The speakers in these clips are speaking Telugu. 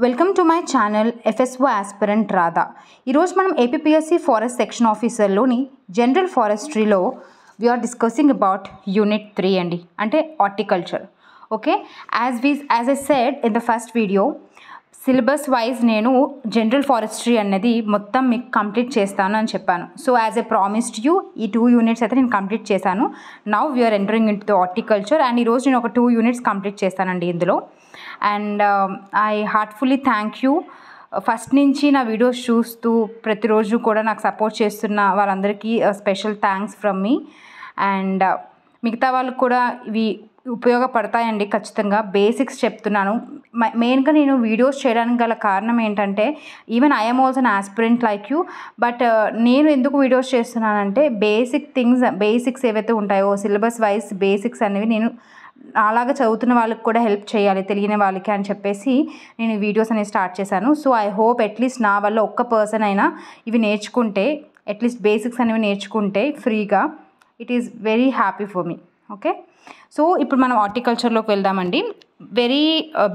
Welcome to my channel FSO aspirant Radha. ఈరోజు మనం ఏపీపీఎస్సీ ఫారెస్ట్ సెక్షన్ ఆఫీసర్లోని జనరల్ ఫారెస్ట్రీలో వీఆర్ డిస్కసింగ్ అబౌట్ యూనిట్ 3 అండి, అంటే horticulture. Okay, as I said in the first video, syllabus wise నేను జనరల్ ఫారెస్ట్రీ అన్నది మొత్తం మీకు కంప్లీట్ చేస్తాను అని చెప్పాను. So as a promised you ఈ 2 యూనిట్స్ అయితే నేను కంప్లీట్ చేశాను. Now we're entering into the horticulture and ఈరోజు నేను ఒక 2 యూనిట్స్ కంప్లీట్ చేస్తానండి ఇందులో. And I heartfully thank you first నుంచి నా వీడియోస్ చూస్తూ ప్రతిరోజు కూడా నాకు సపోర్ట్ చేస్తున్న వాళ్ళందరికీ special thanks from me. And మిగతా వాళ్ళకు కూడా ఇవి ఉపయోగపడతాయండి ఖచ్చితంగా. బేసిక్స్ చెప్తున్నాను. మెయిన్గా నేను వీడియోస్ చేయడానికి గల కారణం ఏంటంటే, even I'm also an aspirant like you, but నేను ఎందుకు వీడియోస్ చేస్తున్నానంటే బేసిక్స్ ఏవైతే ఉంటాయో సిలబస్ వైజ్ బేసిక్స్ అనేవి నేను అలాగా చదువుతున్న వాళ్ళకి కూడా హెల్ప్ చేయాలి, తెలియని వాళ్ళకి అని చెప్పేసి నేను వీడియోస్ అనేవి స్టార్ట్ చేశాను. సో ఐ హోప్ అట్లీస్ట్ నా వల్ల ఒక్క పర్సన్ అయినా ఇవి నేర్చుకుంటే, అట్లీస్ట్ బేసిక్స్ అనేవి నేర్చుకుంటే ఫ్రీగా, it is very happy for me. Okay, so ఇప్పుడు మనం హార్టికల్చర్లోకి వెళ్దామండి. వెరీ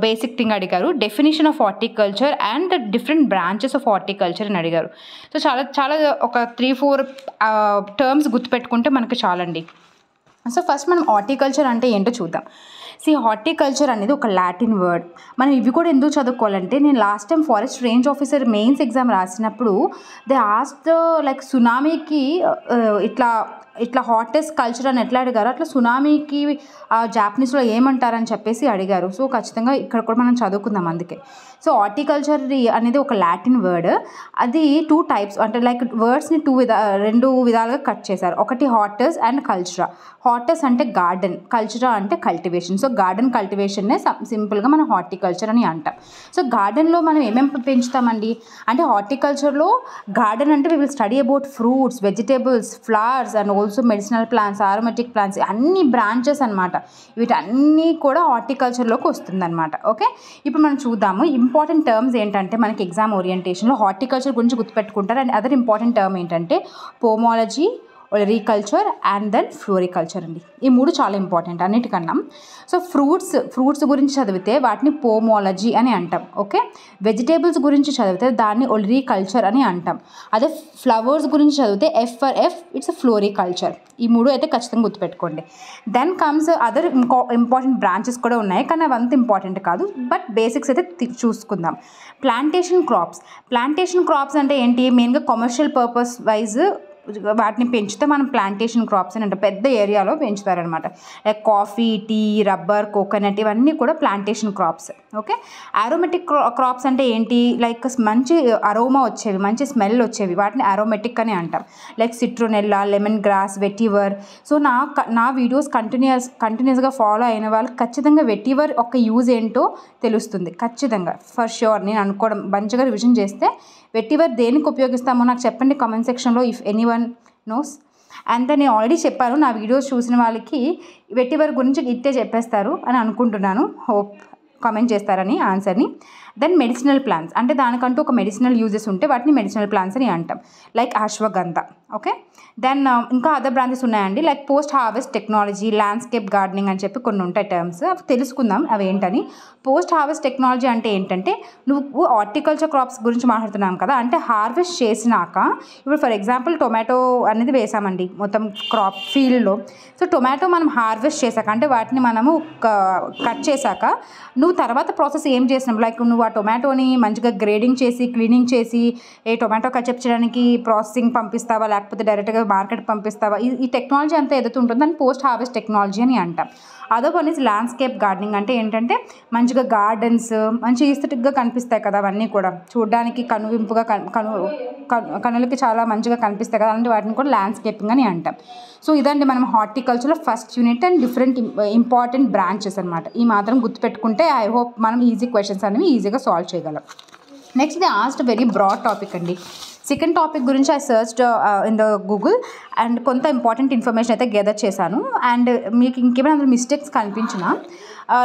బేసిక్ థింగ్ అడిగారు, definition of horticulture and the different branches of horticulture అని అడిగారు. సో చాలా ఒక 3-4 టర్మ్స్ గుర్తుపెట్టుకుంటే మనకు చాలండి. సో ఫస్ట్ మనం హార్టికల్చర్ అంటే ఏంటో చూద్దాం. హార్టికల్చర్ అనేది ఒక లాటిన్ వర్డ్. మనం ఇవి కూడా ఎందుకు చదువుకోవాలంటే, నేను last time forest range officer mains exam రాసినప్పుడు దే ఆస్క్డ్ లైక్ సునామీకి ఇట్లా హాటెస్ట్ కల్చర్ అని ఎట్లా అడిగారు, అట్లా సునామీకి జాపనీస్లో ఏమంటారని చెప్పేసి అడిగారు. సో ఖచ్చితంగా ఇక్కడ కూడా మనం చదువుకుందాం అందుకే. సో హార్టికల్చర్ అనేది ఒక లాటిన్ వర్డ్. అది 2 టైప్స్, అంటే లైక్ వర్డ్స్ని 2 విధాలుగా కట్ చేశారు. ఒకటి హార్టస్ అండ్ కల్చరా. హార్టస్ అంటే గార్డెన్, కల్చరా అంటే కల్టివేషన్. సో గార్డెన్ కల్టివేషన్నే సింపుల్గా మనం హార్టికల్చర్ అని అంటాం. సో గార్డెన్లో మనం ఏమేమి పెంచుతామండి అంటే, హార్టికల్చర్లో గార్డెన్ అంటే we will study about fruits, vegetables, flowers and also medicinal plants, aromatic plants, అన్ని బ్రాంచెస్ అనమాట. వీటన్నీ కూడా హార్టికల్చర్లోకి వస్తుందన్నమాట. ఓకే, ఇప్పుడు మనం చూద్దాము. ఇంపార్టెంట్ టర్మ్స్ ఏంటంటే, మనకి ఎగ్జామ్ ఓరియంటేషన్లో హార్టికల్చర్ గురించి గుర్తుపెట్టుకుంటారు. అండ్ అదర్ ఇంపార్టెంట్ టర్మ్ ఏంటంటే పోమాలజీ, ఒలరికల్చర్ అండ్ దెన్ ఫ్లోరికల్చర్ అండి. ఈ 3 చాలా ఇంపార్టెంట్ అన్నిటికన్నా. సో ఫ్రూట్స్ గురించి చదివితే వాటిని పోమాలజీ అని అంటాం. ఓకే, వెజిటేబుల్స్ గురించి చదివితే దాన్ని ఒలరికల్చర్ అని అంటాం. అదే ఫ్లవర్స్ గురించి చదివితే ఎఫ్ ఇట్స్ ఫ్లోరికల్చర్. ఈ 3 అయితే ఖచ్చితంగా గుర్తుపెట్టుకోండి. Then comes other important branches కూడా ఉన్నాయి, కానీ అవి అంత ఇంపార్టెంట్ కాదు. బట్ బేసిక్స్ అయితే చూసుకుందాం. ప్లాంటేషన్ క్రాప్స్ అంటే ఏంటి, మెయిన్గా కమర్షియల్ పర్పస్ వైజ్ వాటిని పెంచితే మనం ప్లాంటేషన్ క్రాప్స్ అని అంటే పెద్ద ఏరియాలో పెంచుతారనమాట. Like coffee, tea, rubber, coconut, ఇవన్నీ కూడా plantation crops. Okay, aromatic crops అంటే ఏంటి, లైక్ మంచి అరోమా వచ్చేవి, మంచి స్మెల్ వచ్చేవి, వాటిని ఆరోమేటిక్ అని అంటాం. Like citronella, lemon grass, vetiver. So నా వీడియోస్ కంటిన్యూస్గా ఫాలో అయిన వాళ్ళకి ఖచ్చితంగా వెటివర్ ఒక యూజ్ ఏంటో తెలుస్తుంది ఖచ్చితంగా, ఫర్ ష్యూర్. నేను అనుకోవడం మంచిగా రివిజన్ చేస్తే వెటివర్ దేనికి ఉపయోగిస్తామో నాకు చెప్పండి కామెంట్ సెక్షన్లో, ఇఫ్ ఎనీవన్ నోస్. అండ్ నేను ఆల్రెడీ చెప్పాను, నా వీడియోస్ చూసిన వాళ్ళకి వెటివర్ గురించి ఇట్టే చెప్పేస్తారు అని అనుకుంటున్నాను. హోప్ కామెంట్ చేస్తారని ఆన్సర్ని. దెన్ మెడిసినల్ ప్లాంట్స్ అంటే దానికంటూ ఒక మెడిసినల్ యూజెస్ ఉంటే వాటిని మెడిసినల్ ప్లాంట్స్ అని అంటాం, లైక్ అశ్వగంధ. ఓకే, దెన్ ఇంకా అదర్ బ్రాంచెస్ ఉన్నాయండి, like post harvest technology, landscape gardening అని చెప్పి కొన్ని ఉంటాయి టర్మ్స్. అవి తెలుసుకుందాం అవి ఏంటని. పోస్ట్ హార్వెస్ట్ టెక్నాలజీ అంటే ఏంటంటే, నువ్వు హార్టికల్చర్ క్రాప్స్ గురించి మాట్లాడుతున్నాం కదా, అంటే హార్వెస్ట్ చేసినాక, ఇప్పుడు ఫర్ ఎగ్జాంపుల్ టొమాటో అనేది వేసామండి మొత్తం క్రాప్ ఫీల్డ్లో. సో టొమాటో మనం హార్వెస్ట్ చేశాక, అంటే వాటిని మనము కట్ చేశాక నువ్వు తర్వాత ప్రాసెస్ ఏం చేసినావు, లైక్ నువ్వు ఆ టొమాటోని మంచిగా గ్రేడింగ్ చేసి, క్లీనింగ్ చేసి, టొమాటో కచప్ చేయడానికి ప్రాసెసింగ్ పంపిస్తావా, లేకపోతే డైరెక్ట్గా మార్కెట్ పంపిస్తావా, ఈ టెక్నాలజీ అంతా ఏదైతే ఉంటుందో దాన్ని పోస్ట్ హార్వెస్ట్ టెక్నాలజీ అని అంటాం. అదో పని ల్యాండ్స్కేప్ గార్డెనింగ్ అంటే ఏంటంటే, మంచిగా గార్డెన్స్ మంచి ఈస్థెటిక్గా కనిపిస్తాయి కదా, అవన్నీ కూడా చూడడానికి కనువింపుగా కనులకి చాలా మంచిగా కనిపిస్తాయి కదా, అలాంటి వాటిని కూడా ల్యాండ్స్కేపింగ్ అని అంటాం. సో ఇదండి మనం హార్టికల్చర్లో first unit and different important branches అనమాట. ఈ మాత్రం గుర్తుపెట్టుకుంటే ఐ హోప్ మనం ఈజీ క్వశ్చన్స్ అనేవి ఈజీగా సాల్వ్ చేయగలం. Next the asked very broad topic అండి. సెకండ్ టాపిక్ గురించి I searched in the Google and కొంత ఇంపార్టెంట్ ఇన్ఫర్మేషన్ అయితే గెదర్ చేశాను. అండ్ మీకు ఇంకేమైనా అందులో మిస్టేక్స్ కనిపించినా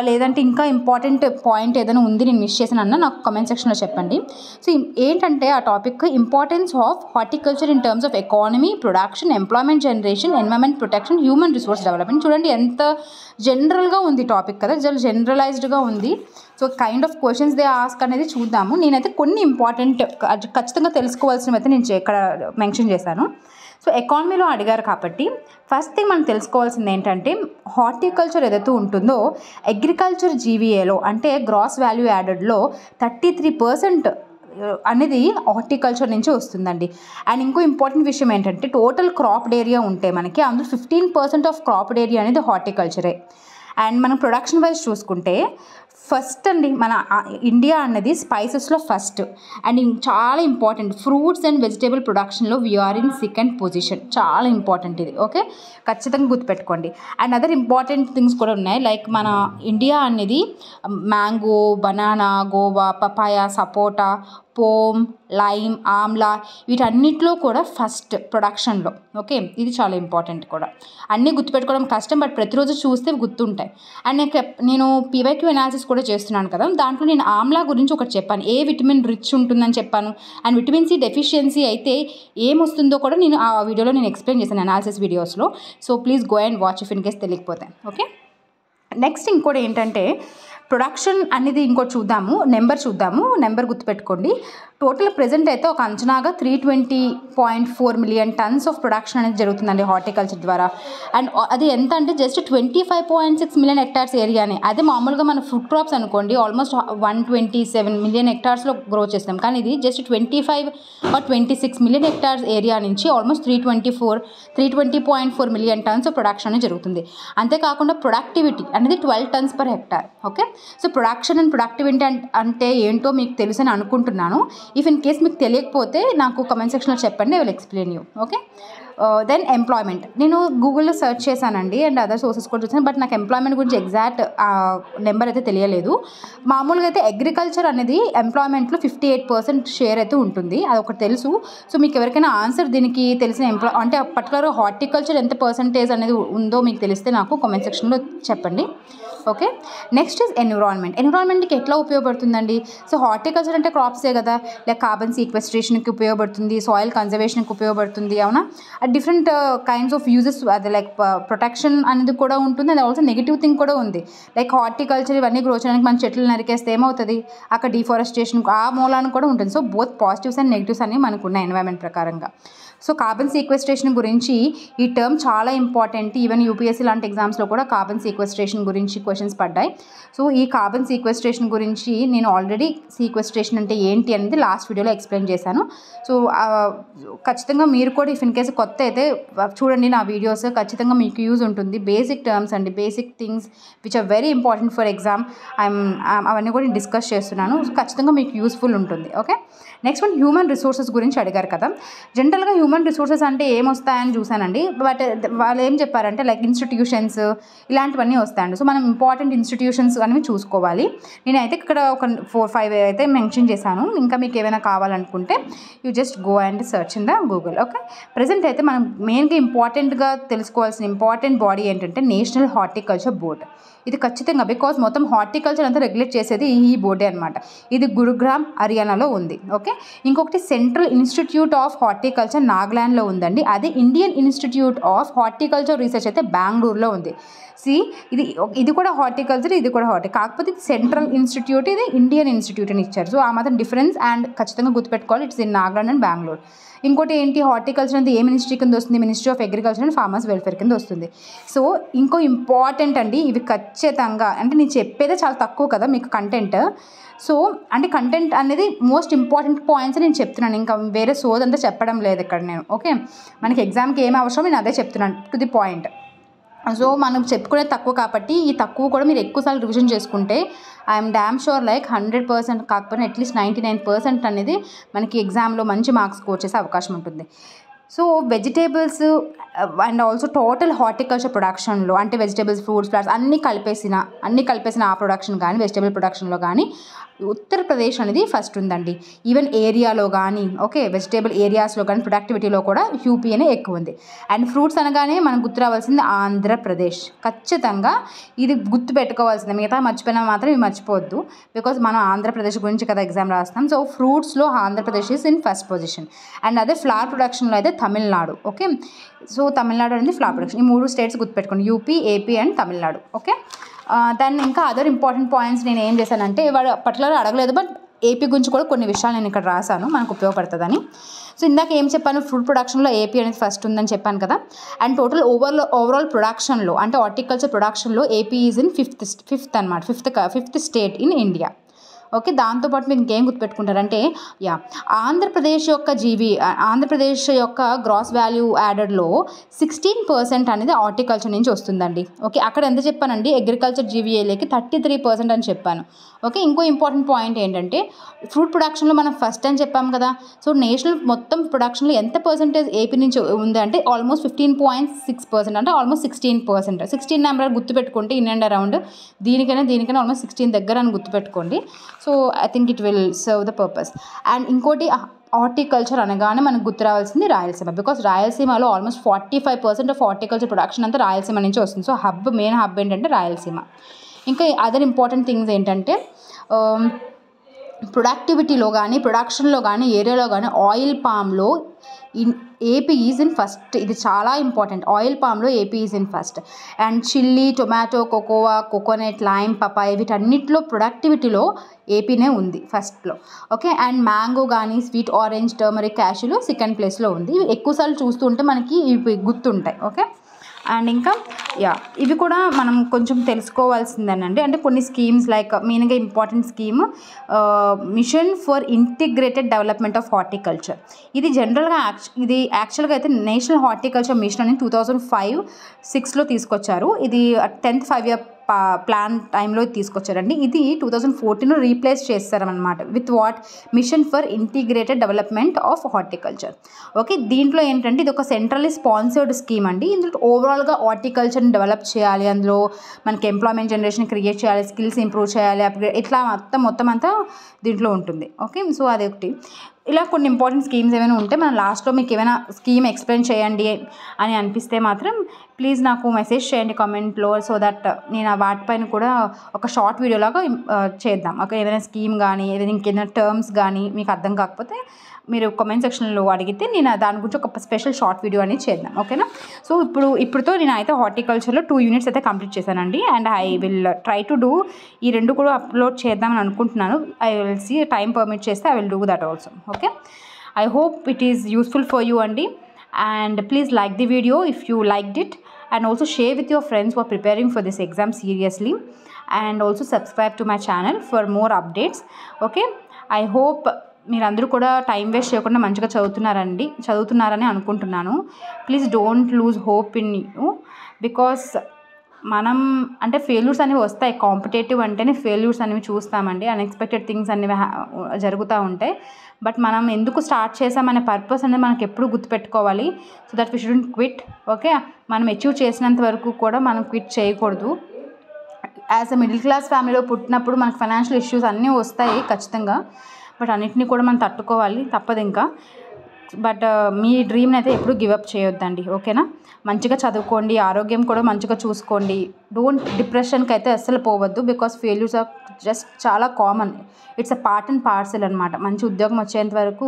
లేదంటే ఇంకా ఇంపార్టెంట్ పాయింట్ ఏదైనా ఉంది నేను మిస్ చేశానన్నా నాకు కమెంట్ సెక్షన్లో చెప్పండి. సో ఏంటంటే ఆ topic importance of horticulture in terms of economy, production, employment generation, environment protection, human resource development. చూడండి ఎంత జనరల్గా ఉంది టాపిక్ కదా, జనరలైజ్డ్గా ఉంది. So kind of questions they ask అనేది చూద్దాము. నేనైతే కొన్ని ఇంపార్టెంట్ ఖచ్చితంగా తెలుసుకోవాల్సినవి అయితే నేను ఇక్కడ మెన్షన్ చేశాను. సో ఎకానమీలో అడిగారు కాబట్టి ఫస్ట్ థింగ్ మనం తెలుసుకోవాల్సింది ఏంటంటే హార్టికల్చర్ ఏదైతే ఉంటుందో అగ్రికల్చర్ జీవీఏలో అంటే గ్రాస్ వాల్యూ యాడెడ్లో 33% అనేది హార్టికల్చర్ నుంచి వస్తుందండి. అండ్ ఇంకో ఇంపార్టెంట్ విషయం ఏంటంటే టోటల్ క్రాప్డ్ ఏరియా ఉంటే మనకి అందులో 15% ఆఫ్ క్రాప్డ్ ఏరియా అనేది హార్టికల్చరే. అండ్ మనం ప్రొడక్షన్ వైజ్ చూసుకుంటే ఫస్ట్ అండి మన ఇండియా అన్నది స్పైసెస్లో ఫస్ట్. అండ్ చాలా ఇంపార్టెంట్ ఫ్రూట్స్ అండ్ వెజిటేబుల్ ప్రొడక్షన్లో వీఆర్ ఇన్ సెకండ్ పొజిషన్. చాలా ఇంపార్టెంట్ ఇది, ఓకే, ఖచ్చితంగా గుర్తుపెట్టుకోండి. అండ్ అదర్ ఇంపార్టెంట్ థింగ్స్ కూడా ఉన్నాయి. లైక్ మన ఇండియా అనేది మ్యాంగో, బనానా, గోవా, పపాయ, సపోటా, పోమ్, లైమ్, ఆమ్లా వీటన్నిటిలో కూడా ఫస్ట్ ప్రొడక్షన్లో. ఓకే, ఇది చాలా ఇంపార్టెంట్ కూడా. అన్నీ గుర్తుపెట్టుకోవడం కష్టం, బట్ ప్రతిరోజు చూస్తే గుర్తుంటాయి. అండ్ నేను పీవైక్యూ అనాలిసిస్ కూడా చేస్తున్నాను కదా, దాంట్లో నేను ఆమ్లా గురించి ఒకటి చెప్పాను, ఏ విటమిన్ రిచ్ ఉంటుందని చెప్పాను. అండ్ విటమిన్ సి డెఫిషియన్సీ అయితే ఏమొస్తుందో కూడా నేను ఆ వీడియోలో నేను ఎక్స్ప్లెయిన్ చేశాను అనాలిసిస్ వీడియోస్లో. So please go and watch if in case తెలియకపోతే. ఓకే, నెక్స్ట్ ఇంకోటి ఏంటంటే ప్రొడక్షన్ అనేది ఇంకోటి చూద్దాము, నెంబర్ గుర్తుపెట్టుకోండి. టోటల్ ప్రెజెంట్ అయితే ఒక అంచనాగా 320.4 మిలియన్ టన్స్ ఆఫ్ ప్రొడక్షన్ అనేది జరుగుతుందండి హార్టికల్చర్ ద్వారా. అండ్ అది ఎంత అంటే జస్ట్ 25.6 మిలియన్ హెక్టార్స్ ఏరియానే. అదే మామూలుగా మన ఫుడ్ క్రాప్స్ అనుకోండి ఆల్మోస్ట్ 127 మిలియన్ హెక్టార్స్లో గ్రో చేస్తాం, కానీ ఇది just 25 or 26 million hectares area నుంచి almost 320.4 million tons of production అనేది జరుగుతుంది. అంతేకాకుండా ప్రొడక్టివిటీ అనేది 12 tons per hectare. Okay, so production and productivity అంటే ఏంటో మీకు తెలుసు అని అనుకుంటున్నాను. ఇఫ్ ఇన్ కేస్ మీకు తెలియకపోతే నాకు కమెంట్ సెక్షన్లో చెప్పండి, I will explain you. Okay, then employment నేను గూగుల్లో సెర్చ్ చేశానండి అండ్ అదర్ సోర్సెస్ కూడా చూసాను, బట్ నాకు ఎంప్లాయ్మెంట్ గురించి ఎగ్జాక్ట్ నెంబర్ అయితే తెలియలేదు. మామూలుగా అయితే అగ్రికల్చర్ అనేది ఎంప్లాయ్మెంట్లో 58% షేర్ అయితే ఉంటుంది, అది ఒకటి తెలుసు. సో మీకు ఎవరికైనా ఆన్సర్ దీనికి తెలిసిన అంటే పర్టికులర్గా హార్టికల్చర్ ఎంత పర్సంటేజ్ అనేది ఉందో మీకు తెలిస్తే నాకు కామెంట్ సెక్షన్లో చెప్పండి. ఓకే, నెక్స్ట్ ఇస్ ఎన్విరాన్మెంట్కి ఎట్లా ఉపయోగపడుతుందండి. సో హార్టికల్చర్ అంటే క్రాప్సే కదా, లైక్ కార్బన్ సీక్వెస్ట్రేషన్కి ఉపయోగపడుతుంది, సాయిల్ కన్జర్వేషన్కి ఉపయోగపడుతుంది, అవునా. డిఫరెంట్ కైండ్స్ ఆఫ్ యూజెస్ అది లైక్ ప్రొటెక్షన్ అనేది కూడా ఉంటుంది. అది ఆల్సో నెగిటివ్ థింగ్ కూడా ఉంది. లైక్ హార్టికల్చర్ ఇవన్నీ గ్రో చేయడానికి మన చెట్లు నరికేస్తే ఏమవుతుంది, అక్కడ డిఫారెస్టేషన్ ఆ మూలాన్ని కూడా ఉంటుంది. So both positives and negatives అనేవి మనకు ఉన్నాయి ఎన్వైరన్మెంట్ ప్రకారంగా. సో కార్బన్ సీక్వెస్ట్రేషన్ గురించి ఈ టర్మ్ చాలా ఇంపార్టెంట్. ఈవెన్ యూపీఎస్సీ లాంటి ఎగ్జామ్స్లో కూడా కార్బన్ సీక్వెస్ట్రేషన్ గురించి క్వశ్చన్స్ పడ్డాయి. సో ఈ కార్బన్ సీక్వెస్ట్రేషన్ గురించి నేను ఆల్రెడీ సీక్వెస్ట్రేషన్ అంటే ఏంటి అనేది లాస్ట్ వీడియోలో ఎక్స్ప్లెయిన్ చేశాను. సో ఖచ్చితంగా మీరు కూడా ఇఫ్ ఇన్ కేసు కొత్త అయితే చూడండి నా వీడియోస్, ఖచ్చితంగా మీకు యూజ్ ఉంటుంది. బేసిక్ టర్మ్స్ అండి, basic things which are very important for exam. అవన్నీ కూడా డిస్కస్ చేస్తున్నాను, ఖచ్చితంగా మీకు యూస్ఫుల్ ఉంటుంది. Okay, next one human resources గురించి అడిగారు కదా. జనరల్గా హ్యూమన్ రిసోర్సెస్ అంటే ఏమొస్తాయని చూసానండి, బట్ వాళ్ళు ఏం చెప్పారంటే లైక్ ఇన్స్టిట్యూషన్స్ ఇలాంటివన్నీ వస్తాయండి. సో మనం ఇంపార్టెంట్ ఇన్స్టిట్యూషన్స్ అనేవి చూసుకోవాలి. నేనైతే ఇక్కడ ఒక 4-5 అయితే మెన్షన్ చేశాను. ఇంకా మీకు ఏమైనా కావాలనుకుంటే you just go and search in the Google. Okay, present అయితే మనం మెయిన్గా ఇంపార్టెంట్గా తెలుసుకోవాల్సిన ఇంపార్టెంట్ బాడీ ఏంటంటే నేషనల్ హార్టికల్చర్ బోర్డ్. ఇది ఖచ్చితంగా బికాజ్ మొత్తం హార్టికల్చర్ అంతా రెగ్యులేట్ చేసేది ఈ బోర్డే అనమాట. ఇది గురుగ్రామ్ హర్యానాలో ఉంది. ఓకే, ఇంకొకటి సెంట్రల్ ఇన్స్టిట్యూట్ ఆఫ్ హార్టికల్చర్ నాగాలాండ్లో ఉందండి. అది Indian institute of horticulture research అయితే బెంగళూరులో ఉంది. ఇది కూడా హార్టికల్చర్, ఇది కూడా కాకపోతే ఇది సెంట్రల్ ఇన్స్టిట్యూట్, ఇది ఇండియన్ ఇన్స్టిట్యూట్ అని ఇచ్చారు. సో ఆ మాత్రం డిఫరెన్స్ అండ్ ఖచ్చితంగా గుర్తుపెట్టుకోవాలి. It's in Nagaland and Bengaluru. ఇంకోటి ఏంటి, హార్టికల్చర్ అనేది ఏ మినిస్ట్రీ కింద వస్తుంది, ministry of agriculture and farmers welfare కింద వస్తుంది. సో ఇంకో ఇంపార్టెంట్ అండి, ఇవి ఖచ్చితంగా అంటే నేను చెప్పేదే చాలా తక్కువ కదా మీకు కంటెంట్. సో అంటే కంటెంట్ అనేది మోస్ట్ ఇంపార్టెంట్ పాయింట్స్ నేను చెప్తున్నాను, ఇంకా వేరే సోదంతా చెప్పడం లేదు ఇక్కడ నేను. ఓకే, మనకి ఎగ్జామ్కి ఏమి అవసరం నేను అదే చెప్తున్నాను, టు ది పాయింట్. సో మనం చెప్పుకునేది తక్కువ కాబట్టి ఈ తక్కువ కూడా మీరు ఎక్కువసార్లు రివిజన్ చేసుకుంటే ఐఎమ్ డ్యామ్ షూర్ లైక్ 100% కాకపోయినా అట్లీస్ట్ 99% అనేది మనకి ఎగ్జామ్లో మంచి మార్క్స్ స్కోర్ చేసే అవకాశం ఉంటుంది. So vegetables and also total horticulture ప్రొడక్షన్లో అంటే వెజిటేబుల్స్, ఫ్రూట్స్, ఫ్లవర్స్ అన్నీ కలిపేసిన ఆ ప్రొడక్షన్ కానీ వెజిటేబుల్ ప్రొడక్షన్లో కానీ ఉత్తరప్రదేశ్ అనేది ఫస్ట్ ఉందండి. ఈవెన్ ఏరియాలో కానీ ఓకే వెజిటేబుల్ ఏరియాస్లో కానీ ప్రొడక్టివిటీలో కూడా యూపీ అనే ఎక్కువ ఉంది. అండ్ ఫ్రూట్స్ అనగానే మనకు గుర్తు రావాల్సింది ఆంధ్రప్రదేశ్. ఖచ్చితంగా ఇది గుర్తు పెట్టుకోవాల్సింది, మిగతా మర్చిపోయినా మాత్రం ఇవి మర్చిపోవద్దు. బికాజ్ మనం ఆంధ్రప్రదేశ్ గురించి కదా ఎగ్జామ్ రాస్తాం. సో ఫ్రూట్స్లో Andhra Pradesh is in first position. And అదే ఫ్లవర్ ప్రొడక్షన్లో అయితే తమిళనాడు. ఓకే, సో తమిళనాడు అనేది ఫ్లవర్ ప్రొడక్షన్. ఈ 3 స్టేట్స్ గుర్తుపెట్టుకోండి, UP, AP and Tamil Nadu. Okay, దాన్ని ఇంకా అదర్ ఇంపార్టెంట్ పాయింట్స్ నేను ఏం చేశానంటే, వాడు పర్టికులర్ అడగలేదు బట్ ఏపీ గురించి కూడా కొన్ని విషయాలు నేను ఇక్కడ రాశాను, మనకు ఉపయోగపడుతుందని. సో ఇందాక ఏం చెప్పాను, ఫుడ్ ప్రొడక్షన్లో ఏపీ అనేది ఫస్ట్ ఉందని చెప్పాను కదా. అండ్ టోటల్ ఓవరాల్ ప్రొడక్షన్లో అంటే హార్టికల్చర్ ప్రొడక్షన్లో ఏపీ ఈజ్ ఇన్ ఫిఫ్త్ అనమాట, fifth state in India. Okay, దాంతోపాటు మీరు ఇంకేం గుర్తుపెట్టుకుంటారంటే ఆంధ్రప్రదేశ్ యొక్క గ్రాస్ వాల్యూ యాడెడ్లో 16% అనేది హార్టికల్చర్ నుంచి వస్తుందండి. ఓకే, అక్కడ ఎంత చెప్పానండి, అగ్రికల్చర్ జీవీఏలకి 33% అని చెప్పాను. ఓకే, ఇంకో ఇంపార్టెంట్ పాయింట్ ఏంటంటే ఫ్రూట్ ప్రొడక్షన్లో మనం ఫస్ట్ అని చెప్పాం కదా. సో నేషనల్ మొత్తం ప్రొడక్షన్లో ఎంత పర్సెంటేజ్ ఏపీ నుంచి ఉంది అంటే ఆల్మోస్ట్ 15.6%, అంటే ఆల్మోస్ట్ 16%. 16 నెంబర్ గుర్తుపెట్టుకుంటే ఇన్ అండ్ అరౌండ్ దీనికైనా ఆల్మోస్ట్ 16 దగ్గర అని గుర్తుపెట్టుకోండి. So I think it will serve the purpose. And ఇంకోటి హార్టికల్చర్ అనగానే మనకు గుర్తు రావాల్సింది రాయలసీమ. బికాస్ రాయలసీమలో ఆల్మోస్ట్ 45% ఆఫ్ హార్టికల్చర్ ప్రొడక్షన్ అంతా రాయలసీమ నుంచి వస్తుంది. సో మెయిన్ హబ్ ఏంటంటే రాయలసీమ. ఇంకా అదర్ ఇంపార్టెంట్ థింగ్స్ ఏంటంటే ప్రొడక్టివిటీలో కానీ ప్రొడక్షన్లో కానీ ఏరియాలో కానీ ఆయిల్ పామ్లో ఏపీ ఈజ్ ఇన్ ఫస్ట్. ఇది చాలా ఇంపార్టెంట్, ఆయిల్ పామ్లో AP is in first. And chilli, tomato, cocoa, coconut, lime, papaya వీటన్నిటిలో ప్రొడక్టివిటీలో ఏపీనే ఉంది ఫస్ట్లో. ఓకే, అండ్ మ్యాంగో కానీ స్వీట్ ఆరెంజ్, టర్మరిక్, క్యాష్యూలో సెకండ్ ప్లేస్లో ఉంది. ఇవి ఎక్కువసార్లు చూస్తుంటే మనకి ఇవి గుర్తుంటాయి. ఓకే, అండ్ ఇంకా ఇవి కూడా మనం కొంచెం తెలుసుకోవాల్సిందేనండి. అంటే కొన్ని స్కీమ్స్ లైక్ మెయిన్గా important scheme mission for integrated development of horticulture. ఇది జనరల్గా ఇది యాక్చువల్గా అయితే నేషనల్ హార్టికల్చర్ మిషన్ అని 2005-06లో తీసుకొచ్చారు. ఇది 10th 5-year ప్లాన్ టైంలో తీసుకొచ్చారండి. ఇది 2014లో రీప్లేస్ చేస్తారనమాట with mission for integrated development of horticulture. Okay, దీంట్లో ఏంటంటే ఇది ఒక సెంట్రల్లీ స్పాన్సర్డ్ స్కీమ్ అండి. ఇందులో ఓవరాల్గా హార్టికల్చర్ని డెవలప్ చేయాలి, అందులో మనకి ఎంప్లాయ్మెంట్ జనరేషన్ క్రియేట్ చేయాలి, స్కిల్స్ ఇంప్రూవ్ చేయాలి, అప్గ్రేడ్ ఇట్లా మొత్తం అంతా దీంట్లో ఉంటుంది. ఓకే, సో అదొకటి. ఇలా కొన్ని ఇంపార్టెంట్ స్కీమ్స్ ఏమైనా ఉంటే మనం లాస్ట్లో మీకు ఏమైనా స్కీమ్ ఎక్స్ప్లెయిన్ చేయండి అని అనిపిస్తే మాత్రం ప్లీజ్ నాకు మెసేజ్ చేయండి కామెంట్లో, సో దట్ నేను వాటిపైన కూడా ఒక షార్ట్ వీడియోలాగా చేద్దాం. ఒక ఏదైనా స్కీమ్ కానీ ఏదైనా ఇంకేదైనా టర్మ్స్ కానీ మీకు అర్థం కాకపోతే మీరు కామెంట్ సెక్షన్లో అడిగితే నేను దాని గురించి ఒక స్పెషల్ షార్ట్ వీడియో అనేది చేద్దాం. ఓకేనా, సో ఇప్పుడుతో నేను అయితే హార్టికల్చర్లో 2 యూనిట్స్ అయితే కంప్లీట్ చేశానండి. And I will try to do ఈ 2 కూడా అప్లోడ్ చేద్దామని అనుకుంటున్నాను. I will see time permit చేస్తే I will do that also. Okay, I hope it is useful for you అండి. And please like the video if you liked it, and also share with your friends who are preparing for this exam seriously, and also subscribe to my channel for more updates. Okay, I hope మీరందరూ కూడా టైం వేస్ట్ చేయకుండా మంచిగా చదువుతున్నారని అనుకుంటున్నాను. Please don't lose hope in you, because మనం అంటే ఫెయిల్యూర్స్ అనేవి వస్తాయి. కాంపిటేటివ్ అంటేనే ఫెయిల్యూర్స్ అనేవి చూస్తామండి, అన్ఎక్స్పెక్టెడ్ థింగ్స్ అనేవి జరుగుతూ ఉంటాయి. బట్ మనం ఎందుకు స్టార్ట్ చేసామనే పర్పస్ అనేది మనకు ఎప్పుడు గుర్తుపెట్టుకోవాలి. So that we shouldn't quit. Okay, మనం అచీవ్ చేసినంత వరకు కూడా మనం క్విట్ చేయకూడదు. యాజ్ అ మిడిల్ క్లాస్ ఫ్యామిలీలో పుట్టినప్పుడు మనకు ఫైనాన్షియల్ ఇష్యూస్ అన్నీ వస్తాయి ఖచ్చితంగా, బట్ అన్నిటినీ కూడా మనం తట్టుకోవాలి, తప్పదు ఇంకా. బట్ మీ డ్రీమ్ని అయితే ఎప్పుడు గివప్ చేయొద్దండి. ఓకేనా, మంచిగా చదువుకోండి, ఆరోగ్యం కూడా మంచిగా చూసుకోండి. డిప్రెషన్కి అయితే అస్సలు పోవద్దు, బికాస్ ఫెయిల్యూర్స్ ఆర్ జస్ట్ చాలా common. It's a part and parcel అనమాట. మంచి ఉద్యోగం వచ్చేంత వరకు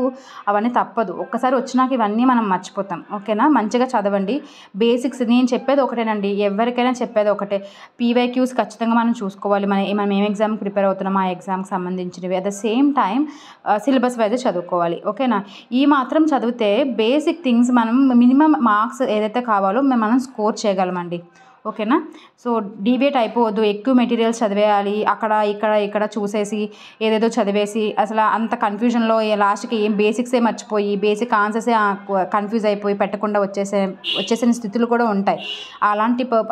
అవన్నీ తప్పదు. ఒక్కసారి వచ్చినాక ఇవన్నీ మనం మర్చిపోతాం. ఓకేనా, మంచిగా చదవండి. బేసిక్స్ నేను చెప్పేది ఒకటేనండి, ఎవరికైనా చెప్పేది ఒకటే. పీవైక్యూస్ ఖచ్చితంగా మనం చూసుకోవాలి. మనం ఏం ఎగ్జామ్కి ప్రిపేర్ అవుతున్నాం ఆ ఎగ్జామ్కి సంబంధించినవి. At the same time syllabus wise చదువుకోవాలి. ఓకేనా, ఈ మాత్రం చదివితే బేసిక్ థింగ్స్ మనం మినిమం మార్క్స్ ఏదైతే కావాలో మనం స్కోర్ చేయగలమండి. ఓకేనా, సో డీవియేట్ అయిపోవద్దు, ఎక్కువ మెటీరియల్స్ చదివేయాలి, అక్కడ ఇక్కడ చూసేసి ఏదేదో చదివేసి అసలు అంత కన్ఫ్యూజన్లో లాస్ట్కి ఏం బేసిక్సే మర్చిపోయి బేసిక్ ఆన్సర్సే కన్ఫ్యూజ్ అయిపోయి పెట్టకుండా వచ్చేసిన స్థితులు కూడా ఉంటాయి.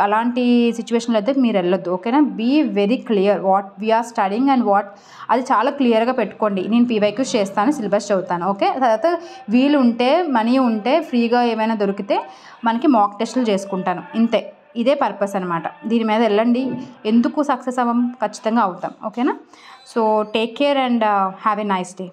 అలాంటి సిచ్యువేషన్లో అయితే మీరు వెళ్ళొద్దు. ఓకేనా, be very clear what we're studying and అది చాలా క్లియర్గా పెట్టుకోండి. నేను పీవైక్యూస్ చేస్తాను, సిలబస్ చదువుతాను. ఓకే, తర్వాత వీలు ఉంటే మనీ ఉంటే ఫ్రీగా ఏమైనా దొరికితే మనకి మాక్ టెస్టులు చేసుకుంటాను, ఇంతే. ఇదే పర్పస్ అనమాట. దీని మీద వెళ్ళండి, ఎందుకు సక్సెస్ అవ్వం, ఖచ్చితంగా అవుతాం. ఓకేనా, so take care and have a nice day.